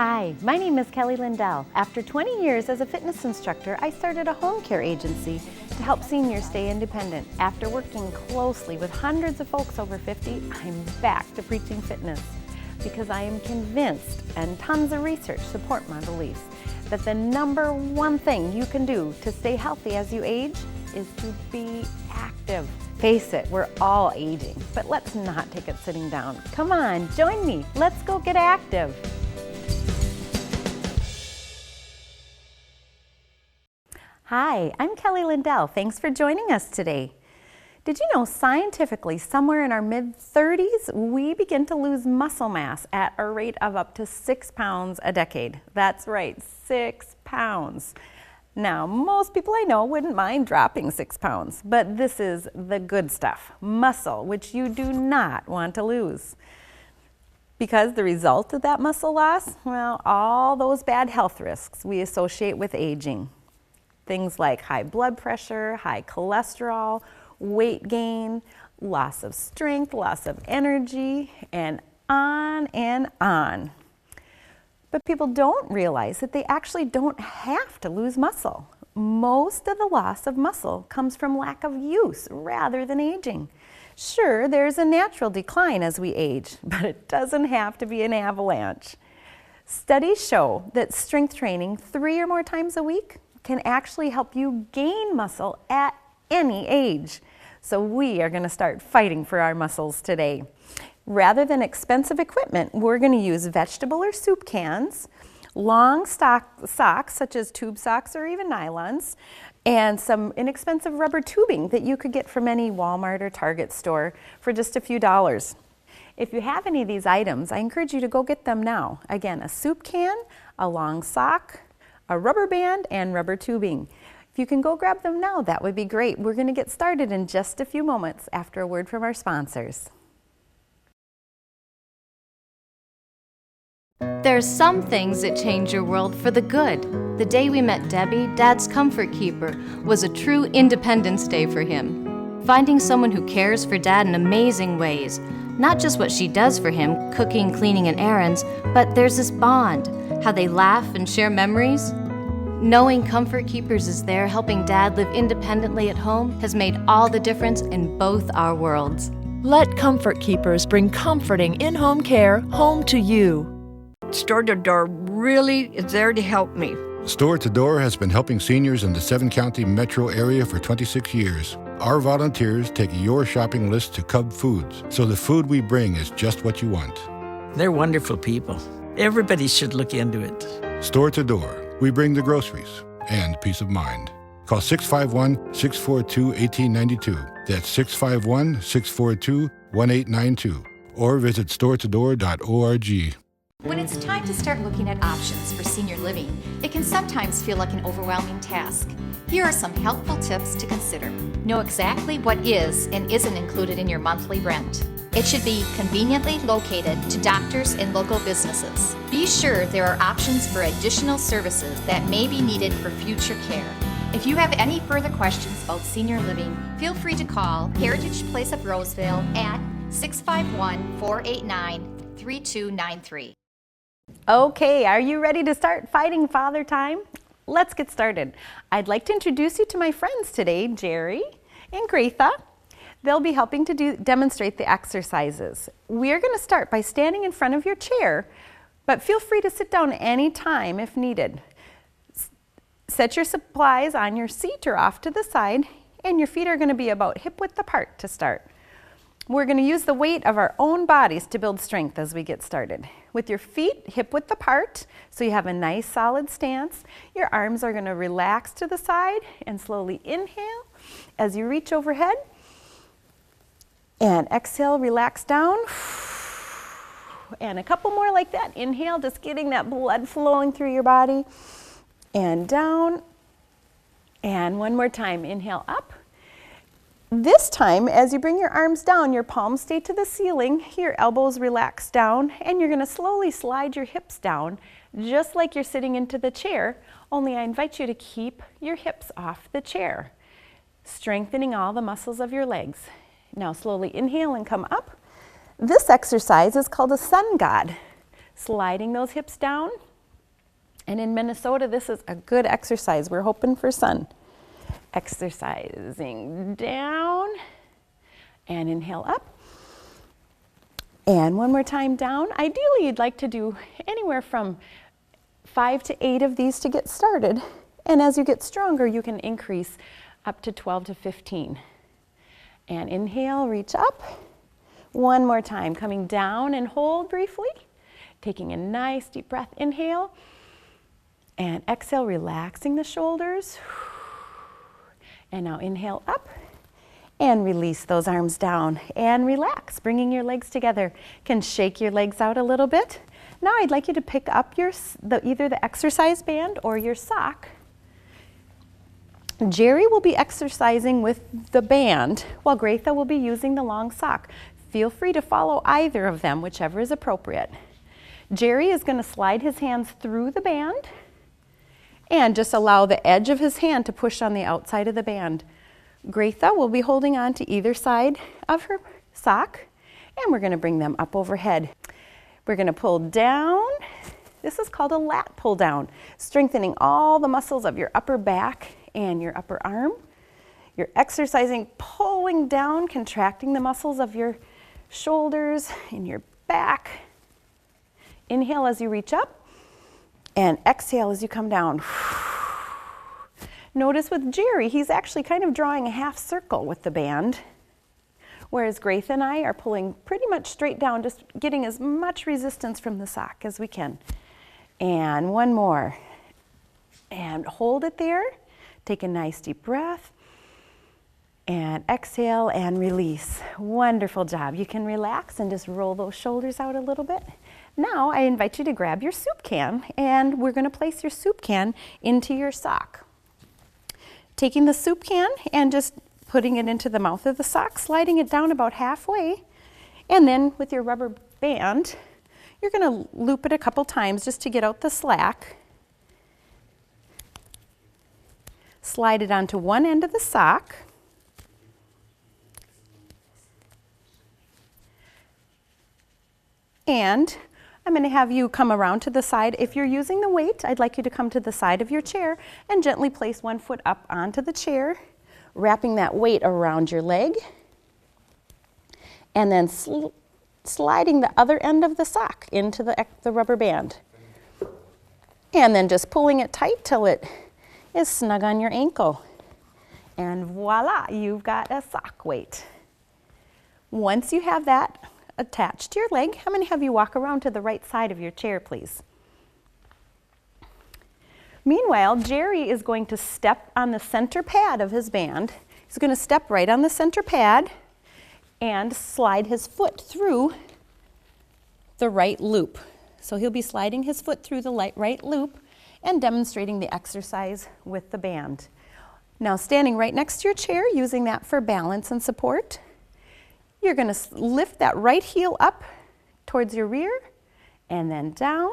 Hi, my name is Kelly Lindell. After 20 years as a fitness instructor, I started a home care agency to help seniors stay independent. After working closely with hundreds of folks over 50, I'm back to preaching fitness because I am convinced, and tons of research support my beliefs, that the number one thing you can do to stay healthy as you age is to be active. Face it, we're all aging, but let's not take it sitting down. Come on, join me. Let's go get active. Hi, I'm Kelly Lindell. Thanks for joining us today. Did you know scientifically, somewhere in our mid-30s, we begin to lose muscle mass at a rate of up to 6 pounds a decade? That's right, 6 pounds. Now, most people I know wouldn't mind dropping 6 pounds, but this is the good stuff, muscle, which you do not want to lose. Because the result of that muscle loss, well, all those bad health risks we associate with aging. Things like high blood pressure, high cholesterol, weight gain, loss of strength, loss of energy, and on and on. But people don't realize that they actually don't have to lose muscle. Most of the loss of muscle comes from lack of use rather than aging. Sure, there's a natural decline as we age, but it doesn't have to be an avalanche. Studies show that strength training 3 or more times a week can actually help you gain muscle at any age. So we are going to start fighting for our muscles today. Rather than expensive equipment, we're going to use vegetable or soup cans, long socks such as tube socks or even nylons, and some inexpensive rubber tubing that you could get from any Walmart or Target store for just a few dollars. If you have any of these items, I encourage you to go get them now. Again, a soup can, a long sock, a rubber band, and rubber tubing. If you can go grab them now, that would be great. We're going to get started in just a few moments after a word from our sponsors. There's some things that change your world for the good. The day we met Debbie, Dad's comfort keeper, was a true Independence Day for him. Finding someone who cares for Dad in amazing ways. Not just what she does for him, cooking, cleaning, and errands, but there's this bond, how they laugh and share memories. Knowing Comfort Keepers is there helping Dad live independently at home has made all the difference in both our worlds. Let Comfort Keepers bring comforting in-home care home to you. Store to Door really is there to help me. Store to Door has been helping seniors in the 7-county metro area for 26 years. Our volunteers take your shopping list to Cub Foods, so the food we bring is just what you want. They're wonderful people. Everybody should look into it. Store to Door. We bring the groceries and peace of mind. Call 651-642-1892. That's 651-642-1892. Or visit storetodor.org. When it's time to start looking at options for senior living, it can sometimes feel like an overwhelming task. Here are some helpful tips to consider. Know exactly what is and isn't included in your monthly rent. It should be conveniently located to doctors and local businesses. Be sure there are options for additional services that may be needed for future care. If you have any further questions about senior living, feel free to call Heritage Place of Roseville at 651-489-3293. Okay, are you ready to start fighting Father Time? Let's get started. I'd like to introduce you to my friends today, Jerry and Greta. They'll be helping to demonstrate the exercises. We're going to start by standing in front of your chair, but feel free to sit down anytime if needed. Set your supplies on your seat or off to the side, and your feet are going to be about hip-width apart to start. We're going to use the weight of our own bodies to build strength as we get started. With your feet hip-width apart, so you have a nice solid stance, your arms are going to relax to the side and slowly inhale as you reach overhead. And exhale, relax down. And a couple more like that. Inhale, just getting that blood flowing through your body. And down. And one more time, inhale up. This time, as you bring your arms down, your palms stay to the ceiling, your elbows relax down, and you're going to slowly slide your hips down, just like you're sitting into the chair, only I invite you to keep your hips off the chair, strengthening all the muscles of your legs. Now slowly inhale and come up. This exercise is called a sun god. Sliding those hips down, And in Minnesota, this is a good exercise. We're hoping for sun. Exercising down and inhale up. And one more time down. Ideally, you'd like to do anywhere from 5 to 8 of these to get started. And as you get stronger, you can increase up to 12 to 15. And inhale, reach up. One more time, coming down and hold briefly. Taking a nice deep breath, inhale. And exhale, relaxing the shoulders. And now inhale up. And release those arms down and relax, bringing your legs together. Can shake your legs out a little bit. Now I'd like you to pick up either the exercise band or your sock. Jerry will be exercising with the band while Greta will be using the long sock. Feel free to follow either of them, whichever is appropriate. Jerry is going to slide his hands through the band and just allow the edge of his hand to push on the outside of the band. Greta will be holding on to either side of her sock, and we're going to bring them up overhead. We're going to pull down. This is called a lat pull down, strengthening all the muscles of your upper back and your upper arm. You're exercising, pulling down, contracting the muscles of your shoulders and your back. Inhale as you reach up, and exhale as you come down. Notice with Jerry, he's actually kind of drawing a half circle with the band, whereas Greta and I are pulling pretty much straight down, just getting as much resistance from the sock as we can. And one more. And hold it there. Take a nice deep breath. And exhale and release. Wonderful job. You can relax and just roll those shoulders out a little bit. Now I invite you to grab your soup can, and we're going to place your soup can into your sock. Taking the soup can and just putting it into the mouth of the sock, sliding it down about halfway, and then with your rubber band, you're going to loop it a couple times just to get out the slack. Slide it onto one end of the sock. And I'm going to have you come around to the side. If you're using the weight, I'd like you to come to the side of your chair and gently place one foot up onto the chair, wrapping that weight around your leg, and then sliding the other end of the sock into the rubber band. And then just pulling it tight till it is snug on your ankle. And voila, you've got a sock weight. Once you have that attached to your leg, I'm going to have you walk around to the right side of your chair, please. Meanwhile, Jerry is going to step on the center pad of his band. He's going to step right on the center pad and slide his foot through the right loop. So he'll be sliding his foot through the right loop and demonstrating the exercise with the band. Now, standing right next to your chair, using that for balance and support, you're going to lift that right heel up towards your rear and then down.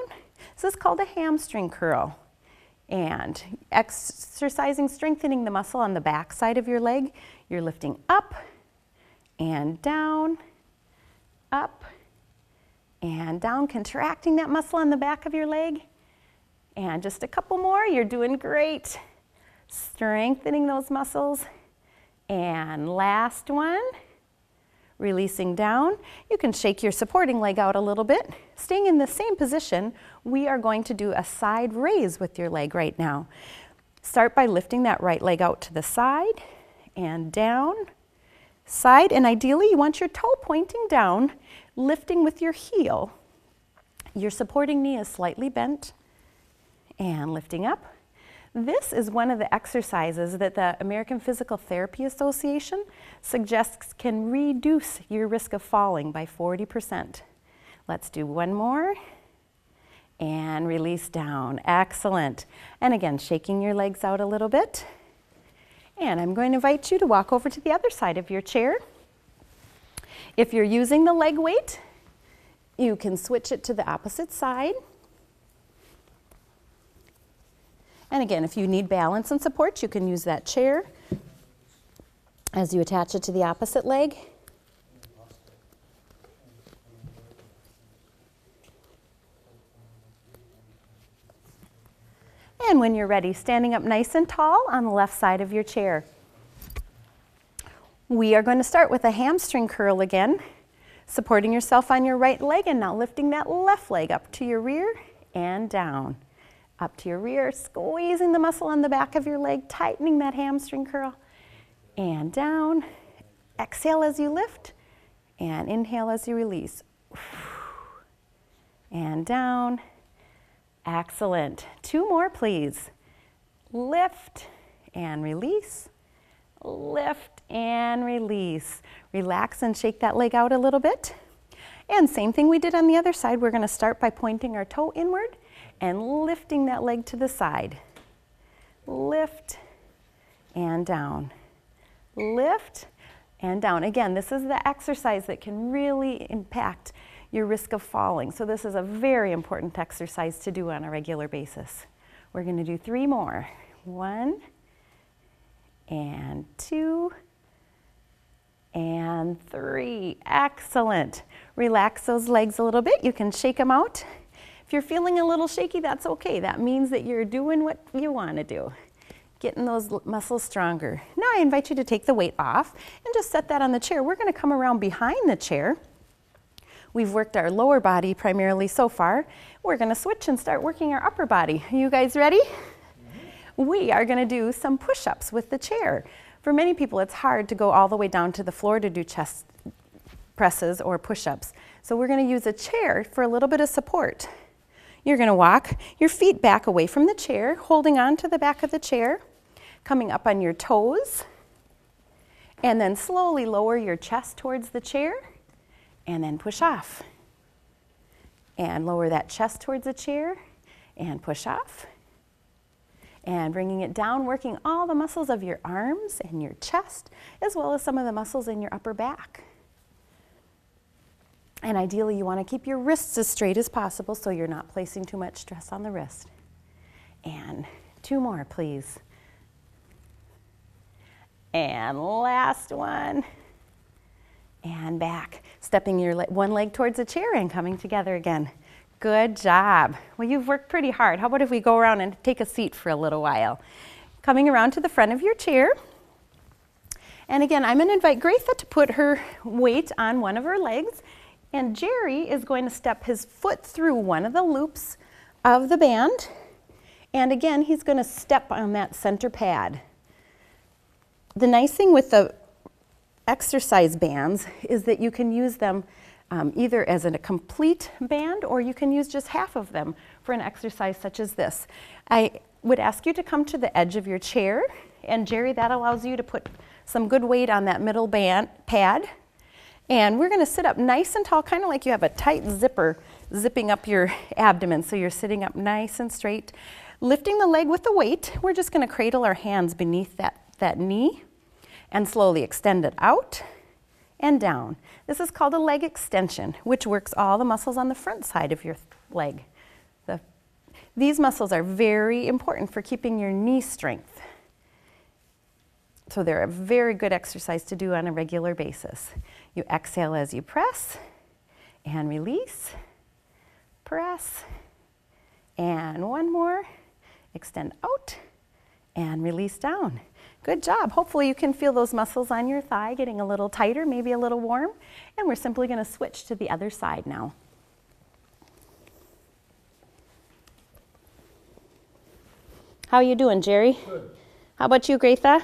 This is called a hamstring curl. And exercising, strengthening the muscle on the back side of your leg. You're lifting up and down, up and down, contracting that muscle on the back of your leg. And just a couple more, you're doing great. Strengthening those muscles. And last one. Releasing down. You can shake your supporting leg out a little bit. Staying in the same position, we are going to do a side raise with your leg right now. Start by lifting that right leg out to the side and down, side, and ideally you want your toe pointing down, lifting with your heel. Your supporting knee is slightly bent and lifting up. This is one of the exercises that the American Physical Therapy Association suggests can reduce your risk of falling by 40%. Let's do one more. And release down. Excellent. And again, shaking your legs out a little bit. And I'm going to invite you to walk over to the other side of your chair. If you're using the leg weight, you can switch it to the opposite side. And again, if you need balance and support, you can use that chair as you attach it to the opposite leg. And when you're ready, standing up nice and tall on the left side of your chair. We are going to start with a hamstring curl again, supporting yourself on your right leg and now lifting that left leg up to your rear and down. Up to your rear, squeezing the muscle on the back of your leg, tightening that hamstring curl, and down. Exhale as you lift, and inhale as you release. And down. Excellent. 2 more, please. Lift and release. Lift and release. Relax and shake that leg out a little bit. And same thing we did on the other side. We're going to start by pointing our toe inward and lifting that leg to the side. Lift and down. Lift and down. Again, this is the exercise that can really impact your risk of falling. So this is a very important exercise to do on a regular basis. We're going to do 3 more. 1 and 2 and 3. Excellent. Relax those legs a little bit. You can shake them out. If you're feeling a little shaky, that's okay. That means that you're doing what you want to do, getting those muscles stronger. Now I invite you to take the weight off and just set that on the chair. We're going to come around behind the chair. We've worked our lower body primarily so far. We're going to switch and start working our upper body. Are you guys ready? We are going to do some push-ups with the chair. For many people, it's hard to go all the way down to the floor to do chest presses or push-ups. So we're going to use a chair for a little bit of support. You're going to walk your feet back away from the chair, holding on to the back of the chair, coming up on your toes, and then slowly lower your chest towards the chair, and then push off. And lower that chest towards the chair, and push off. And bringing it down, working all the muscles of your arms and your chest, as well as some of the muscles in your upper back. And ideally, you want to keep your wrists as straight as possible so you're not placing too much stress on the wrist. And 2 more, please. And last one. And back. Stepping your one leg towards the chair and coming together again. Good job. Well, you've worked pretty hard. How about if we go around and take a seat for a little while? Coming around to the front of your chair. And again, I'm going to invite Graitha to put her weight on one of her legs. And Jerry is going to step his foot through one of the loops of the band. And again, he's going to step on that center pad. The nice thing with the exercise bands is that you can use them either as a complete band or you can use just half of them for an exercise such as this. I would ask you to come to the edge of your chair. And Jerry, that allows you to put some good weight on that middle band pad. And we're going to sit up nice and tall, kind of like you have a tight zipper zipping up your abdomen. So you're sitting up nice and straight. Lifting the leg with the weight, we're just going to cradle our hands beneath that knee and slowly extend it out and down. This is called a leg extension, which works all the muscles on the front side of your leg. These muscles are very important for keeping your knee strength. So they're a very good exercise to do on a regular basis. You exhale as you press and release, press, and 1 more, extend out and release down. Good job. Hopefully you can feel those muscles on your thigh getting a little tighter, maybe a little warm. And we're simply going to switch to the other side now. How are you doing, Jerry? Good. How about you, Graitha?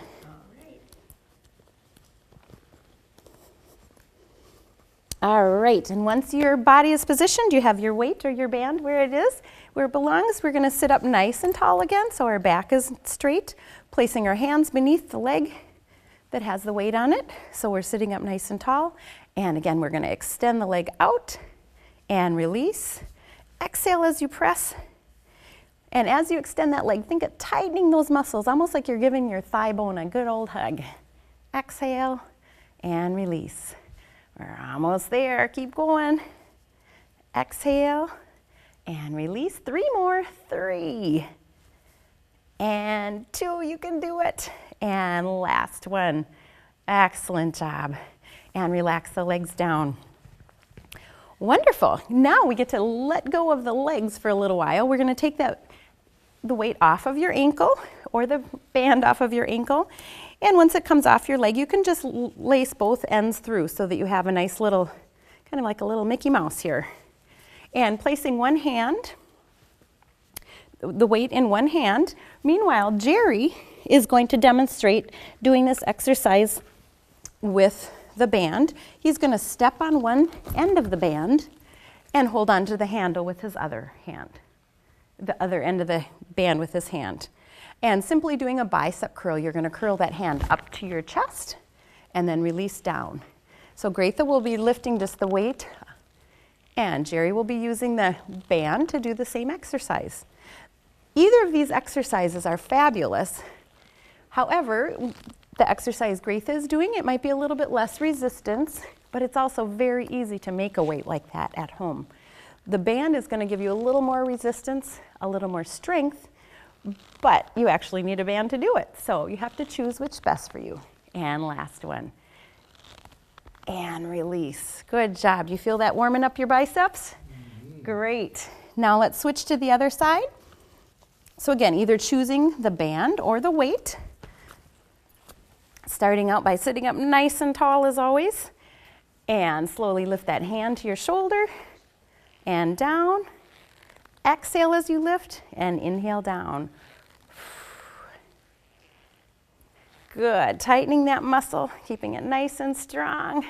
All right, and once your body is positioned, you have your weight or your band where it is, where it belongs. We're going to sit up nice and tall again so our back is straight, placing our hands beneath the leg that has the weight on it. So we're sitting up nice and tall. And again, we're going to extend the leg out and release. Exhale as you press. And as you extend that leg, think of tightening those muscles, almost like you're giving your thigh bone a good old hug. Exhale and release. We're almost there. Keep going. Exhale and release. 3 more. 3 and 2. You can do it. And last one. Excellent job. And relax the legs down. Wonderful. Now we get to let go of the legs for a little while. We're going to take that the weight off of your ankle or the band off of your ankle. And once it comes off your leg, you can just lace both ends through so that you have a nice little, kind of like a little Mickey Mouse here. And placing one hand, the weight in one hand. Meanwhile, Jerry is going to demonstrate doing this exercise with the band. He's going to step on one end of the band and hold on to the handle with his other hand, the other end of the band with his hand. And simply doing a bicep curl, you're going to curl that hand up to your chest and then release down. So Greta will be lifting just the weight, and Jerry will be using the band to do the same exercise. Either of these exercises are fabulous. However, the exercise Greta is doing, it might be a little bit less resistance, but it's also very easy to make a weight like that at home. The band is going to give you a little more resistance, a little more strength, but you actually need a band to do it. So you have to choose which is best for you. And last one. And release. Good job. You feel that warming up your biceps? Mm-hmm. Great. Now let's switch to the other side. So again, either choosing the band or the weight. Starting out by sitting up nice and tall as always. And slowly lift that hand to your shoulder and down. Exhale as you lift and inhale down. Good. Tightening that muscle, keeping it nice and strong.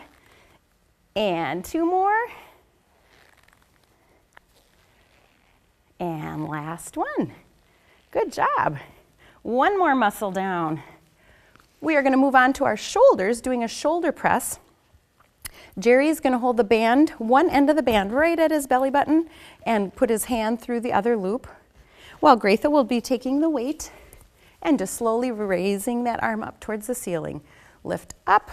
And 2 more. And last one. Good job. 1 more muscle down. We are going to move on to our shoulders, doing a shoulder press. Jerry is going to hold the band, one end of the band right at his belly button and put his hand through the other loop, while Greta will be taking the weight and just slowly raising that arm up towards the ceiling. Lift up.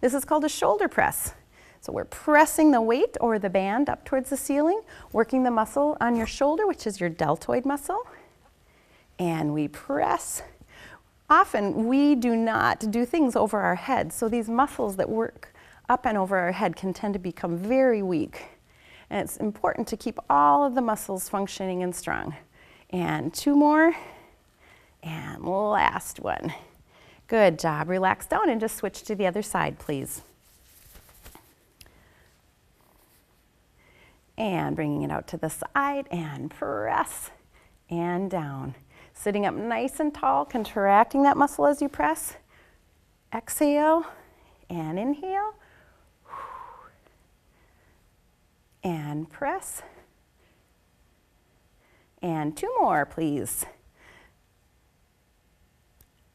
This is called a shoulder press. So we're pressing the weight or the band up towards the ceiling, working the muscle on your shoulder, which is your deltoid muscle, and we press. Often we do not do things over our head, so these muscles that work up and over our head can tend to become very weak. And it's important to keep all of the muscles functioning and strong. And 2 more, and last one. Good job. Relax down and just switch to the other side, please. And bringing it out to the side and press and down. Sitting up nice and tall, contracting that muscle as you press. Exhale and inhale. And press. And 2 more, please.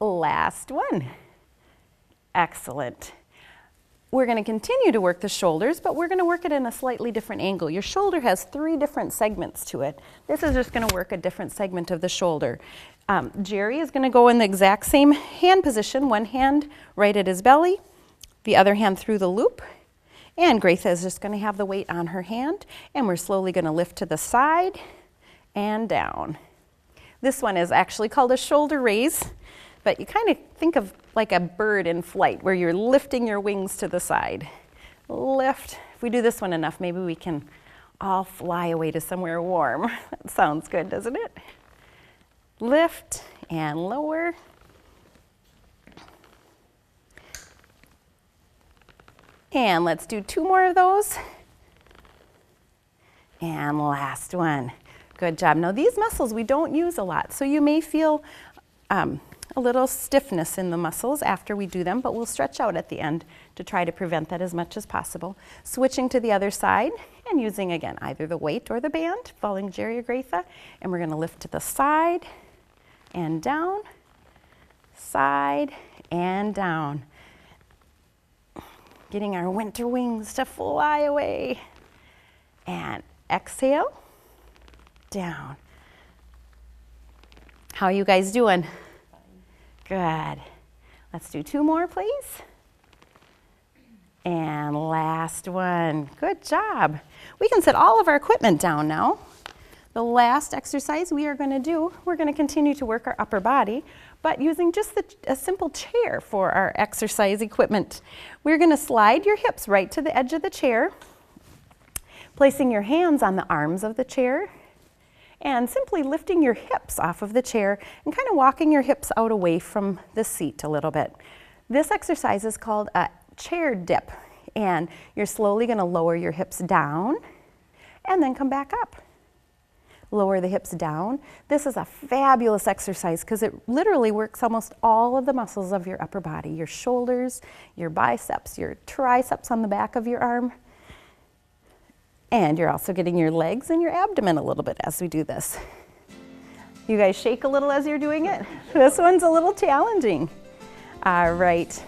Last one. Excellent. We're going to continue to work the shoulders, but we're going to work it in a slightly different angle. Your shoulder has 3 different segments to it. This is just going to work a different segment of the shoulder. Jerry is going to go in the exact same hand position, one hand right at his belly, the other hand through the loop. And Greta is just going to have the weight on her hand, and we're slowly going to lift to the side and down. This one is actually called a shoulder raise, but you kind of think of like a bird in flight where you're lifting your wings to the side. Lift. If we do this one enough, maybe we can all fly away to somewhere warm. That sounds good, doesn't it? Lift and lower. And let's do 2 more of those. And last one. Good job. Now these muscles we don't use a lot, so you may feel a little stiffness in the muscles after we do them, but we'll stretch out at the end to try to prevent that as much as possible. Switching to the other side and using again either the weight or the band, following Jerry or Greta, and we're going to lift to the side and down, side and down. Getting our winter wings to fly away. And exhale, down. How are you guys doing? Good. Let's do 2 more, please. And last one. Good job. We can set all of our equipment down now. The last exercise we are going to do, we're going to continue to work our upper body, but using just a simple chair for our exercise equipment. We're going to slide your hips right to the edge of the chair, placing your hands on the arms of the chair, and simply lifting your hips off of the chair and kind of walking your hips out away from the seat a little bit. This exercise is called a chair dip, and you're slowly going to lower your hips down and then come back up. Lower the hips down. This is a fabulous exercise because it literally works almost all of the muscles of your upper body, your shoulders, your biceps, your triceps on the back of your arm. And you're also getting your legs and your abdomen a little bit as we do this. You guys shake a little as you're doing it? This one's a little challenging. All right.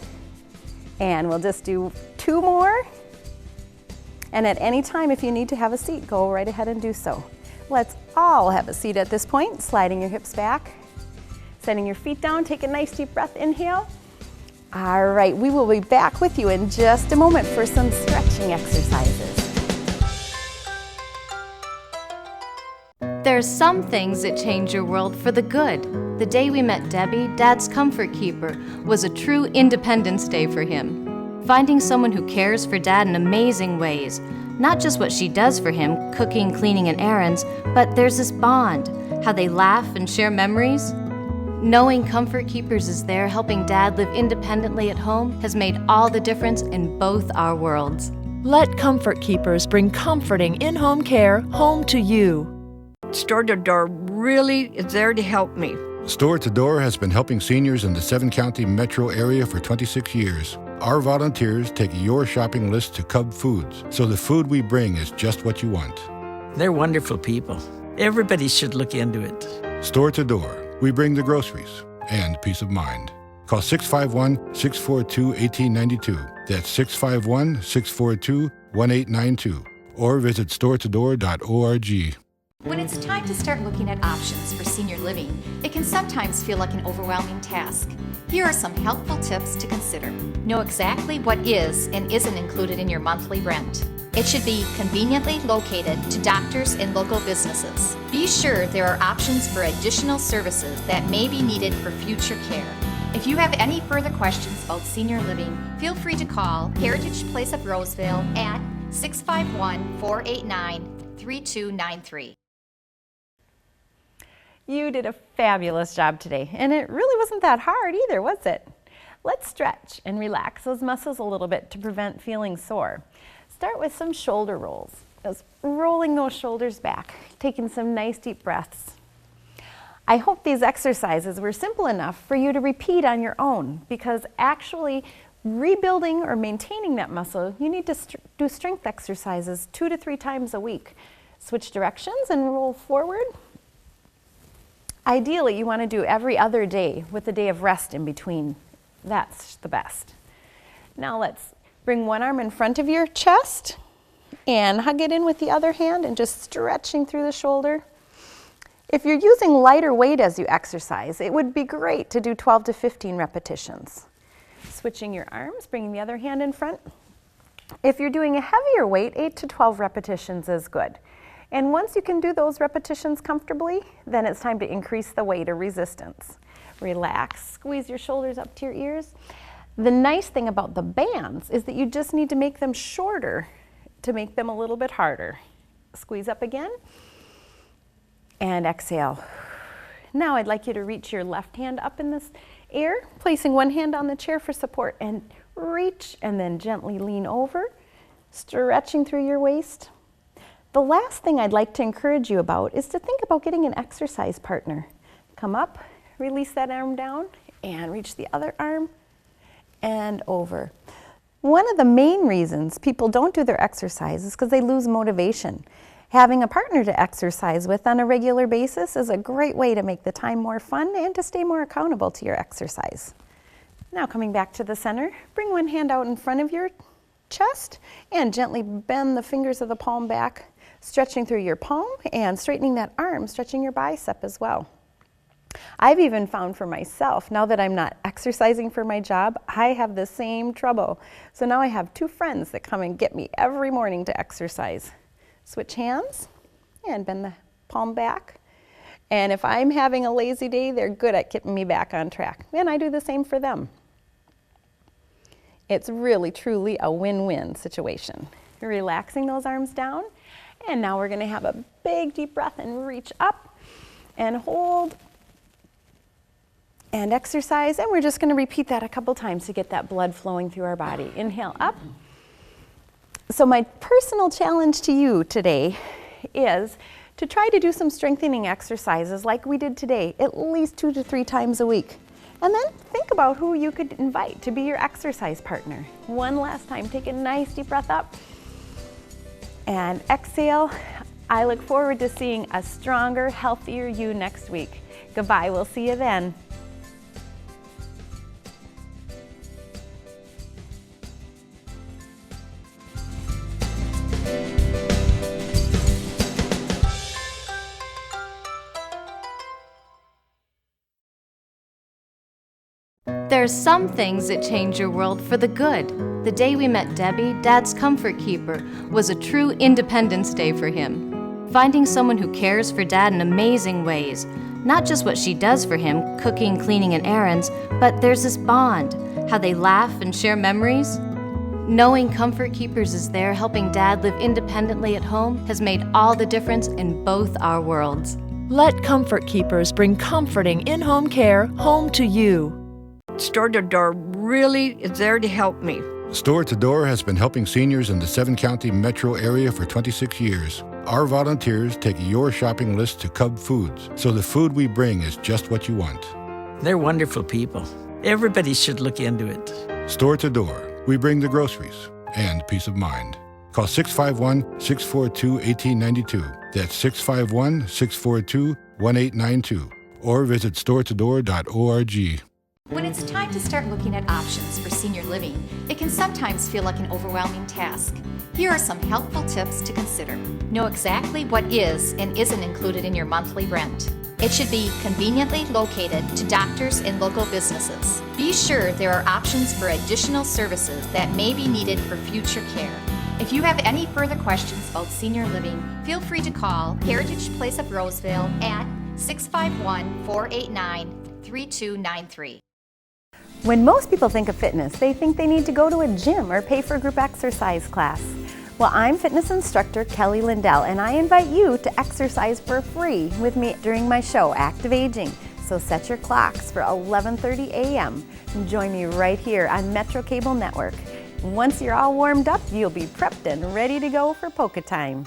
And we'll just do 2 more. And at any time, if you need to have a seat, go right ahead and do so. Let's all have a seat at this point, sliding your hips back, setting your feet down, take a nice deep breath, inhale. All right, we will be back with you in just a moment for some stretching exercises. There's some things that change your world for the good. The day we met Debbie, Dad's comfort keeper, was a true Independence Day for him. Finding someone who cares for Dad in amazing ways. Not just what she does for him, cooking, cleaning, and errands, but there's this bond, how they laugh and share memories. Knowing Comfort Keepers is there helping Dad live independently at home has made all the difference in both our worlds. Let Comfort Keepers bring comforting in-home care home to you. Store to Door really is there to help me. Store to Door has been helping seniors in the 7-county metro area for 26 years. Our volunteers take your shopping list to Cub Foods, so the food we bring is just what you want. They're wonderful people. Everybody should look into it. Store to Door, we bring the groceries and peace of mind. Call 651-642-1892. That's 651-642-1892. Or visit storetodoor.org. When it's time to start looking at options for senior living, it can sometimes feel like an overwhelming task. Here are some helpful tips to consider. Know exactly what is and isn't included in your monthly rent. It should be conveniently located to doctors and local businesses. Be sure there are options for additional services that may be needed for future care. If you have any further questions about senior living, feel free to call Heritage Place of Roseville at 651-489-3293. You did a fabulous job today, and it really wasn't that hard either, was it? Let's stretch and relax those muscles a little bit to prevent feeling sore. Start with some shoulder rolls, just rolling those shoulders back, taking some nice deep breaths. I hope these exercises were simple enough for you to repeat on your own, because actually rebuilding or maintaining that muscle, you need to do strength exercises 2 to 3 times a week. Switch directions and roll forward. Ideally, you want to do every other day with a day of rest in between. That's the best. Now let's bring one arm in front of your chest and hug it in with the other hand and just stretching through the shoulder. If you're using lighter weight as you exercise, it would be great to do 12 to 15 repetitions. Switching your arms, bringing the other hand in front. If you're doing a heavier weight, 8 to 12 repetitions is good. And once you can do those repetitions comfortably, then it's time to increase the weight or resistance. Relax, squeeze your shoulders up to your ears. The nice thing about the bands is that you just need to make them shorter to make them a little bit harder. Squeeze up again and exhale. Now I'd like you to reach your left hand up in this air, placing one hand on the chair for support, and reach and then gently lean over, stretching through your waist. The last thing I'd like to encourage you about is to think about getting an exercise partner. Come up, release that arm down, and reach the other arm and over. One of the main reasons people don't do their exercise is because they lose motivation. Having a partner to exercise with on a regular basis is a great way to make the time more fun and to stay more accountable to your exercise. Now coming back to the center, bring one hand out in front of your chest and gently bend the fingers of the palm back, stretching through your palm and straightening that arm, stretching your bicep as well. I've even found for myself, now that I'm not exercising for my job, I have the same trouble. So now I have 2 friends that come and get me every morning to exercise. Switch hands and bend the palm back. And if I'm having a lazy day, they're good at getting me back on track. And I do the same for them. It's really, truly a win-win situation. You're relaxing those arms down And now we're gonna have a big deep breath and reach up and hold and exercise. And we're just gonna repeat that a couple times to get that blood flowing through our body. Inhale up. So my personal challenge to you today is to try to do some strengthening exercises like we did today, at least 2 to 3 times a week. And then think about who you could invite to be your exercise partner. One last time, take a nice deep breath up and exhale. I look forward to seeing a stronger, healthier you next week. Goodbye, we'll see you then. There's some things that change your world for the good. The day we met Debbie, Dad's comfort keeper, was a true Independence Day for him. Finding someone who cares for Dad in amazing ways. Not just what she does for him, cooking, cleaning, and errands, but there's this bond, how they laugh and share memories. Knowing Comfort Keepers is there helping Dad live independently at home has made all the difference in both our worlds. Let Comfort Keepers bring comforting in-home care home to you. Store to door really is there to help me. Store to Door has been helping seniors in the 7-county metro area for 26 years. Our volunteers take your shopping list to Cub Foods, so the food we bring is just what you want. They're wonderful people. Everybody should look into it. Store to Door, we bring the groceries and peace of mind. Call 651-642-1892. That's 651-642-1892. Or visit storetodoor.org. When it's time to start looking at options for senior living, it can sometimes feel like an overwhelming task. Here are some helpful tips to consider. Know exactly what is and isn't included in your monthly rent. It should be conveniently located to doctors and local businesses. Be sure there are options for additional services that may be needed for future care. If you have any further questions about senior living, feel free to call Heritage Place of Roseville at 651-489-3293. When most people think of fitness, they think they need to go to a gym or pay for a group exercise class. Well, I'm fitness instructor Kelly Lindell, and I invite you to exercise for free with me during my show, Active Aging. So set your clocks for 11:30 a.m. and join me right here on Metro Cable Network. Once you're all warmed up, you'll be prepped and ready to go for polka time.